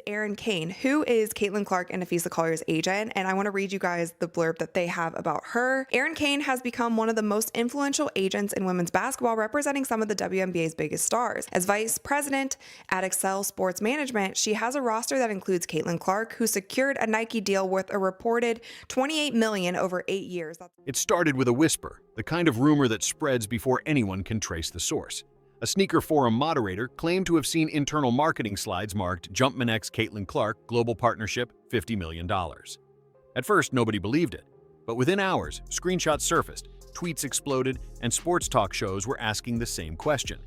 Erin Kane, who is Caitlin Clark and Nafisa Collier's agent, and I want to read you guys the blurb that they have about her. Erin Kane has become one of the most influential agents in women's basketball, representing some of the WNBA's biggest stars. As vice president at Excel Sports Management, she has a roster that includes Caitlin Clark, who secured a Nike deal worth a reported $28 million over 8 years. It started with a whisper, the kind of rumor that spreads before anyone can trace the source. A sneaker forum moderator claimed to have seen internal marketing slides marked Jumpman x Caitlin Clark Global Partnership $50 million. At first, nobody believed it, but within hours, screenshots surfaced, tweets exploded, and sports talk shows were asking the same question.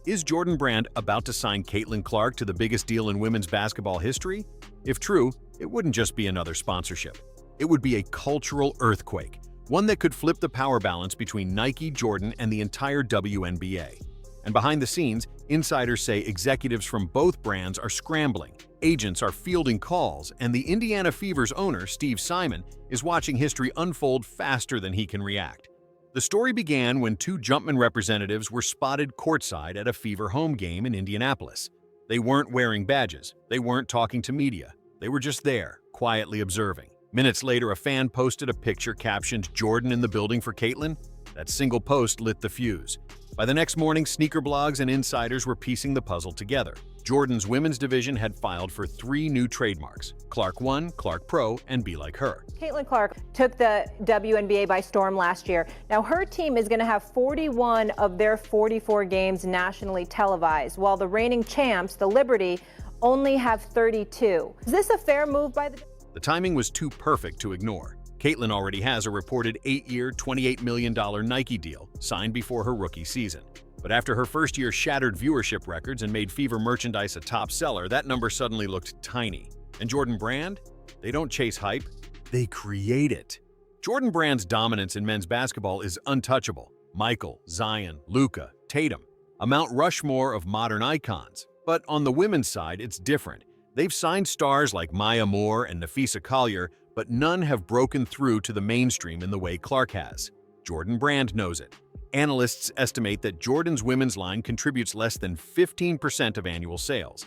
Is Jordan Brand about to sign Caitlin Clark to the biggest deal in women's basketball history? If true, it wouldn't just be another sponsorship. It would be a cultural earthquake, one that could flip the power balance between Nike, Jordan, and the entire WNBA. And behind the scenes, insiders say executives from both brands are scrambling, agents are fielding calls, and the Indiana Fever's owner, Steve Simon, is watching history unfold faster than he can react. The story began when two Jumpman representatives were spotted courtside at a Fever home game in Indianapolis. They weren't wearing badges, they weren't talking to media, they were just there, quietly observing. Minutes later, a fan posted a picture captioned "Jordan in the building for Caitlin." That single post lit the fuse. By the next morning, sneaker blogs and insiders were piecing the puzzle together. Jordan's women's division had filed for 3 new trademarks: Clark 1, Clark Pro, and Be Like Her. Caitlin Clark took the WNBA by storm last year. Now her team is going to have 41 of their 44 games nationally televised, while the reigning champs, the Liberty, only have 32. Is this a fair move by the... The timing was too perfect to ignore. Caitlin already has a reported 8-year, $28 million Nike deal signed before her rookie season. But after her first year shattered viewership records and made Fever merchandise a top seller, that number suddenly looked tiny. And Jordan Brand? They don't chase hype, they create it. Jordan Brand's dominance in men's basketball is untouchable. Michael, Zion, Luka, Tatum, a Mount Rushmore of modern icons. But on the women's side, it's different. They've signed stars like Maya Moore and Nafisa Collier, but none have broken through to the mainstream in the way Clark has. Jordan Brand knows it. Analysts estimate that Jordan's women's line contributes less than 15% of annual sales.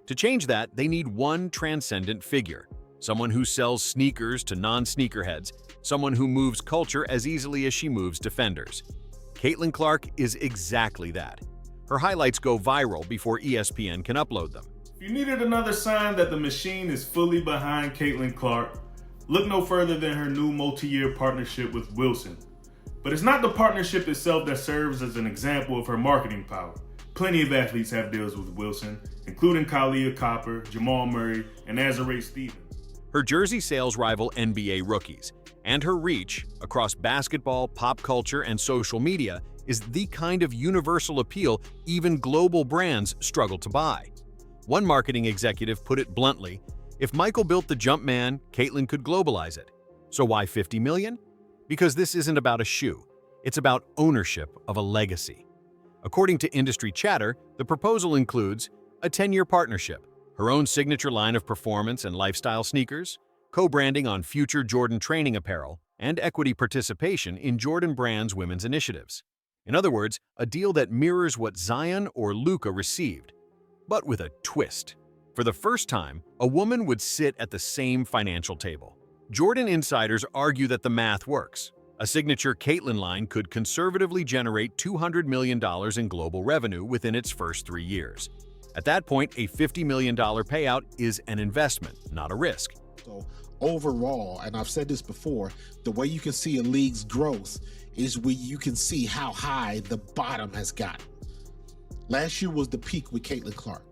To change that, they need one transcendent figure, someone who sells sneakers to non-sneakerheads, someone who moves culture as easily as she moves defenders. Caitlin Clark is exactly that. Her highlights go viral before ESPN can upload them. If you needed another sign that the machine is fully behind Caitlin Clark, look no further than her new multi-year partnership with Wilson. But it's not the partnership itself that serves as an example of her marketing power. Plenty of athletes have deals with Wilson, including Kalia Copper, Jamal Murray, and Azarae Stevens. Her jersey sales rival NBA rookies, and her reach across basketball, pop culture, and social media is the kind of universal appeal even global brands struggle to buy. One marketing executive put it bluntly, if Michael built the Jumpman, Caitlin could globalize it. So why 50 million? Because this isn't about a shoe. It's about ownership of a legacy. According to industry chatter, the proposal includes a 10-year partnership, her own signature line of performance and lifestyle sneakers, co-branding on future Jordan training apparel, and equity participation in Jordan Brand's women's initiatives. In other words, a deal that mirrors what Zion or Luka received, but with a twist. For the first time, a woman would sit at the same financial table. Jordan insiders argue that the math works. A signature Caitlin line could conservatively generate $200 million in global revenue within its first 3 years. At that point, a $50 million payout is an investment, not a risk. So overall, and I've said this before, the way you can see a league's growth is where you can see how high the bottom has gotten. Last year was the peak with Caitlin Clark.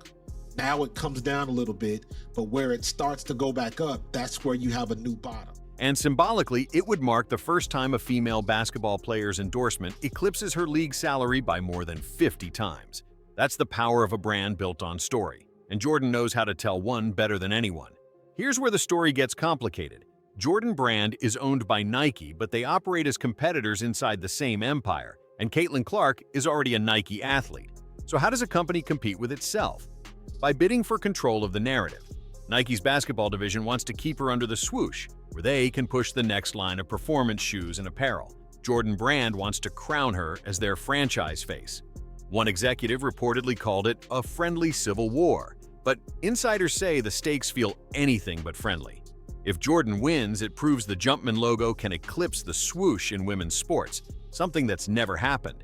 Now it comes down a little bit, but where it starts to go back up, that's where you have a new bottom. And symbolically, it would mark the first time a female basketball player's endorsement eclipses her league salary by more than 50 times. That's the power of a brand built on story, and Jordan knows how to tell one better than anyone. Here's where the story gets complicated. Jordan Brand is owned by Nike, but they operate as competitors inside the same empire, and Caitlin Clark is already a Nike athlete. So how does a company compete with itself? By bidding for control of the narrative. Nike's basketball division wants to keep her under the swoosh, where they can push the next line of performance shoes and apparel. Jordan Brand wants to crown her as their franchise face. One executive reportedly called it a friendly civil war, But insiders say the stakes feel anything but friendly. If Jordan wins, it proves the Jumpman logo can eclipse the swoosh in women's sports, something that's never happened.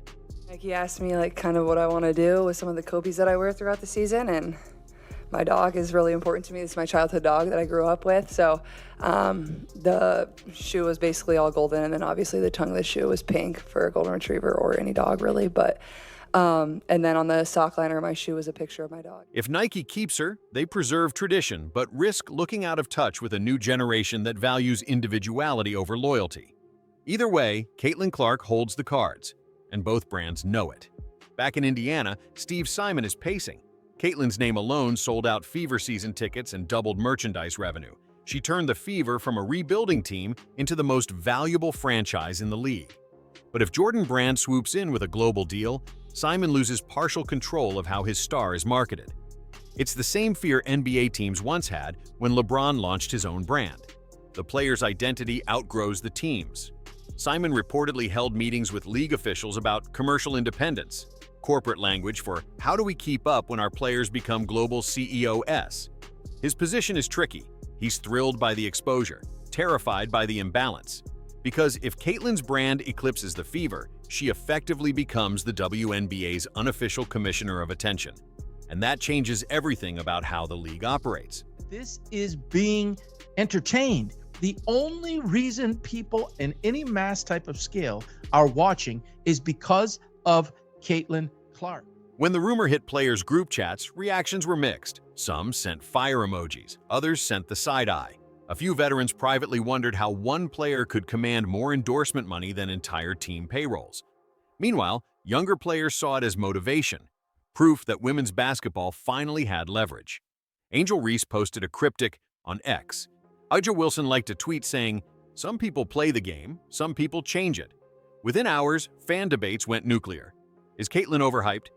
He asked me kind of what I want to do with some of the copies that I wear throughout the season, and my dog is really important to me. It's my childhood dog that I grew up with. So the shoe was basically all golden, and then obviously the tongue of the shoe was pink for a golden retriever or any dog really. But and then on the sock liner, my shoe was a picture of my dog. If Nike keeps her, they preserve tradition, but risk looking out of touch with a new generation that values individuality over loyalty. Either way, Caitlin Clark holds the cards, and both brands know it. Back in Indiana, Steve Simon is pacing. Caitlin's name alone sold out Fever season tickets and doubled merchandise revenue. She turned the Fever from a rebuilding team into the most valuable franchise in the league. But if Jordan Brand swoops in with a global deal, Simon loses partial control of how his star is marketed. It's the same fear NBA teams once had when LeBron launched his own brand. The player's identity outgrows the team's. Simon reportedly held meetings with league officials about commercial independence, corporate language for how do we keep up when our players become global CEOs. His position is tricky. He's thrilled by the exposure, terrified by the imbalance. Because if Caitlin's brand eclipses the Fever, she effectively becomes the WNBA's unofficial commissioner of attention. And that changes everything about how the league operates. This is being entertained. The only reason people in any mass type of scale are watching is because of Caitlin Clark. When the rumor hit players' group chats, reactions were mixed. Some sent fire emojis, others sent the side eye. A few veterans privately wondered how one player could command more endorsement money than entire team payrolls. Meanwhile, younger players saw it as motivation, proof that women's basketball finally had leverage. Angel Reese posted a cryptic on X. A'ja Wilson liked a tweet saying, "Some people play the game, some people change it." Within hours, fan debates went nuclear. Is Caitlin overhyped?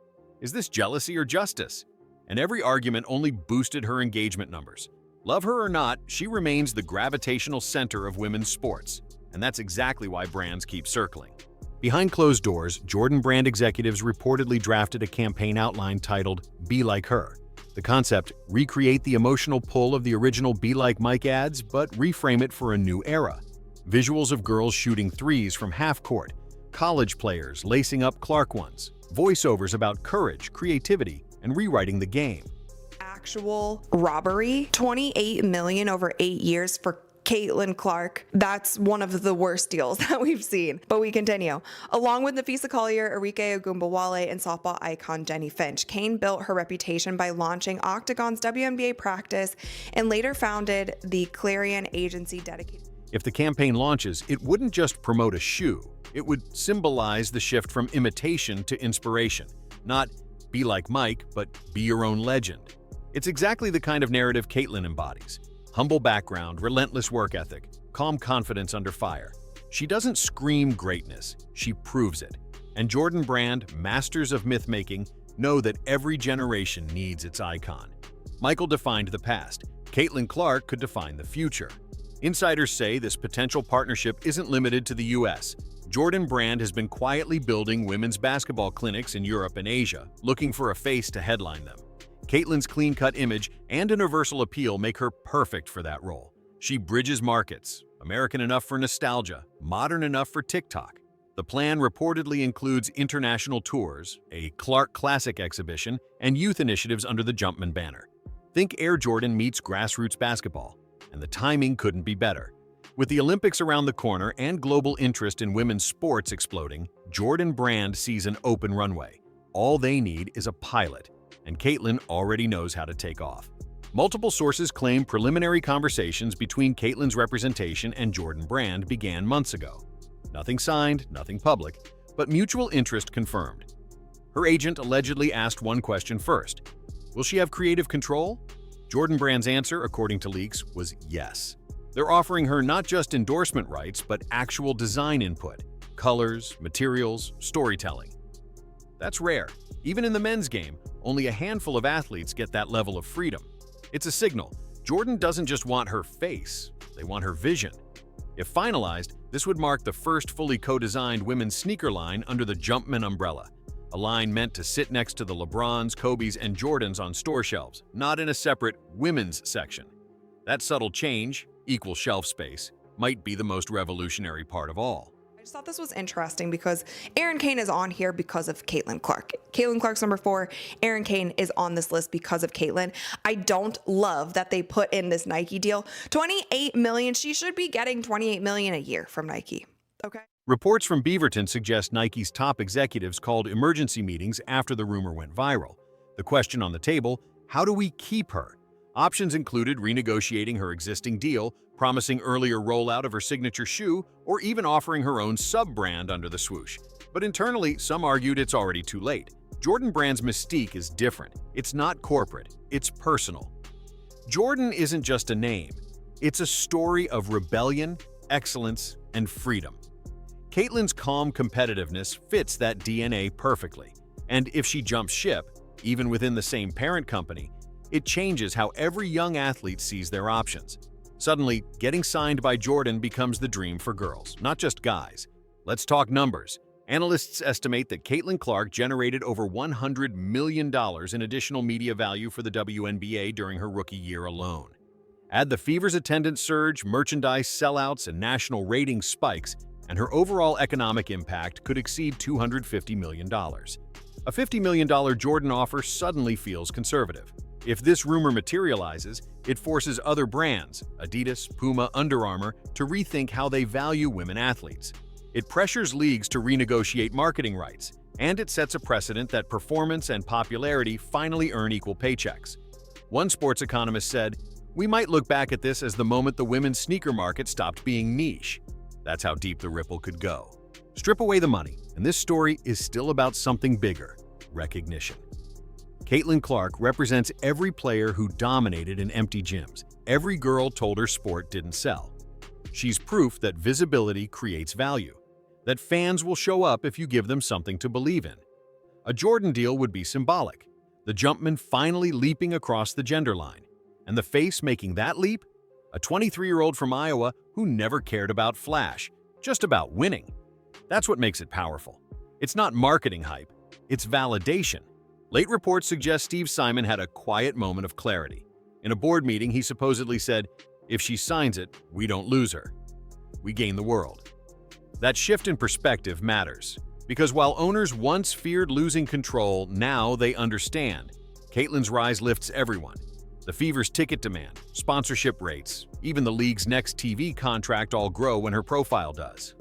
Is this jealousy or justice? And every argument only boosted her engagement numbers. Love her or not, she remains the gravitational center of women's sports. And that's exactly why brands keep circling. Behind closed doors, Jordan Brand executives reportedly drafted a campaign outline titled "Be Like Her." The concept, recreate the emotional pull of the original Be Like Mike ads, but reframe it for a new era. Visuals of girls shooting threes from half court, college players lacing up Clark ones, voiceovers about courage, creativity, and rewriting the game. Actual robbery, $28 million over 8 years for Caitlin Clark. That's one of the worst deals that we've seen. But we continue. Along with Nafisa Collier, Arike Ogunbowale, and softball icon Jenny Finch, Kane built her reputation by launching Octagon's WNBA practice and later founded the Clarion agency dedicated. If the campaign launches, it wouldn't just promote a shoe. It would symbolize the shift from imitation to inspiration. Not be like Mike, but be your own legend. It's exactly the kind of narrative Caitlin embodies. Humble background, relentless work ethic, calm confidence under fire. She doesn't scream greatness, she proves it. And Jordan Brand, masters of myth-making, know that every generation needs its icon. Michael defined the past. Caitlin Clark could define the future. Insiders say this potential partnership isn't limited to the US. Jordan Brand has been quietly building women's basketball clinics in Europe and Asia, looking for a face to headline them. Caitlin's clean-cut image and universal appeal make her perfect for that role. She bridges markets, American enough for nostalgia, modern enough for TikTok. The plan reportedly includes international tours, a Clark Classic exhibition, and youth initiatives under the Jumpman banner. Think Air Jordan meets grassroots basketball, and the timing couldn't be better. With the Olympics around the corner and global interest in women's sports exploding, Jordan Brand sees an open runway. All they need is a pilot, and Caitlin already knows how to take off. Multiple sources claim preliminary conversations between Caitlin's representation and Jordan Brand began months ago. Nothing signed, nothing public, but mutual interest confirmed. Her agent allegedly asked one question first. Will she have creative control? Jordan Brand's answer, according to leaks, was yes. They're offering her not just endorsement rights, but actual design input, colors, materials, storytelling. That's rare. Even in the men's game, only a handful of athletes get that level of freedom. It's a signal. Jordan doesn't just want her face, they want her vision. If finalized, this would mark the first fully co-designed women's sneaker line under the Jumpman umbrella. a line meant to sit next to the LeBrons, Kobes, and Jordans on store shelves, not in a separate women's section. That subtle change, equal shelf space, might be the most revolutionary part of all. I just thought this was interesting because Erin Kane is on here because of Caitlin Clark. Caitlin Clark's number 4. Erin Kane is on this list because of Caitlin. I don't love that they put in this Nike deal. $28 million. She should be getting $28 million a year from Nike. Okay. Reports from Beaverton suggest Nike's top executives called emergency meetings after the rumor went viral. The question on the table, how do we keep her? Options included renegotiating her existing deal, promising earlier rollout of her signature shoe, or even offering her own sub-brand under the swoosh. But internally, some argued it's already too late. Jordan Brand's mystique is different. It's not corporate, it's personal. Jordan isn't just a name. It's a story of rebellion, excellence, and freedom. Caitlin's calm competitiveness fits that DNA perfectly. And if she jumps ship, even within the same parent company, it changes how every young athlete sees their options. Suddenly, getting signed by Jordan becomes the dream for girls, not just guys. Let's talk numbers. Analysts estimate that Caitlin Clark generated over $100 million in additional media value for the WNBA during her rookie year alone. Add the Fever's attendance surge, merchandise sellouts, and national ratings spikes, and her overall economic impact could exceed $250 million. A $50 million Jordan offer suddenly feels conservative. If this rumor materializes, it forces other brands, Adidas, Puma, Under Armour, to rethink how they value women athletes. It pressures leagues to renegotiate marketing rights, and it sets a precedent that performance and popularity finally earn equal paychecks. One sports economist said, "We might look back at this as the moment the women's sneaker market stopped being niche." That's how deep the ripple could go. Strip away the money, and this story is still about something bigger: recognition. Caitlin Clark represents every player who dominated in empty gyms, every girl told her sport didn't sell. She's proof that visibility creates value, that fans will show up if you give them something to believe in. A Jordan deal would be symbolic, the Jumpman finally leaping across the gender line. And the face making that leap? A 23-year-old from Iowa who never cared about flash, just about winning. That's what makes it powerful. It's not marketing hype, it's validation. Late reports suggest Steve Simon had a quiet moment of clarity. In a board meeting, he supposedly said, "If she signs it, we don't lose her. We gain the world." That shift in perspective matters, because while owners once feared losing control, now they understand. Caitlin's rise lifts everyone. The Fever's ticket demand, sponsorship rates, even the league's next TV contract all grow when her profile does.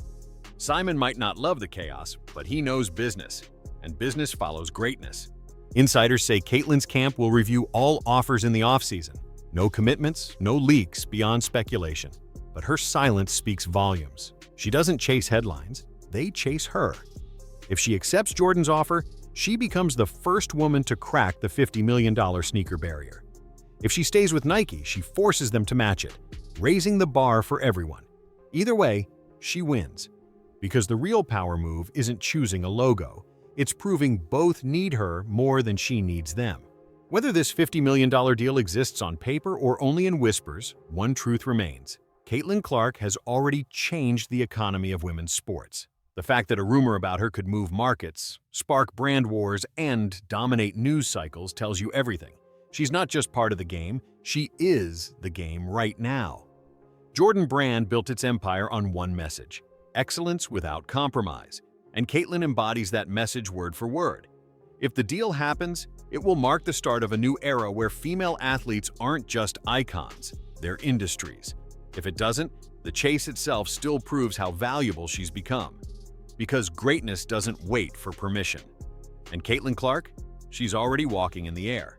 Simon might not love the chaos, but he knows business, and business follows greatness. Insiders say Caitlin's camp will review all offers in the offseason. No commitments, no leaks beyond speculation. But her silence speaks volumes. She doesn't chase headlines, they chase her. If she accepts Jordan's offer, she becomes the first woman to crack the $50 million sneaker barrier. If she stays with Nike, she forces them to match it, raising the bar for everyone. Either way, she wins. Because the real power move isn't choosing a logo, it's proving both need her more than she needs them. Whether this $50 million deal exists on paper or only in whispers, one truth remains. Caitlin Clark has already changed the economy of women's sports. The fact that a rumor about her could move markets, spark brand wars, and dominate news cycles tells you everything. She's not just part of the game, she is the game right now. Jordan Brand built its empire on one message: excellence without compromise. And Caitlin embodies that message word for word. If the deal happens, it will mark the start of a new era where female athletes aren't just icons, they're industries. If it doesn't, the chase itself still proves how valuable she's become. Because greatness doesn't wait for permission. And Caitlin Clark? She's already walking in the air.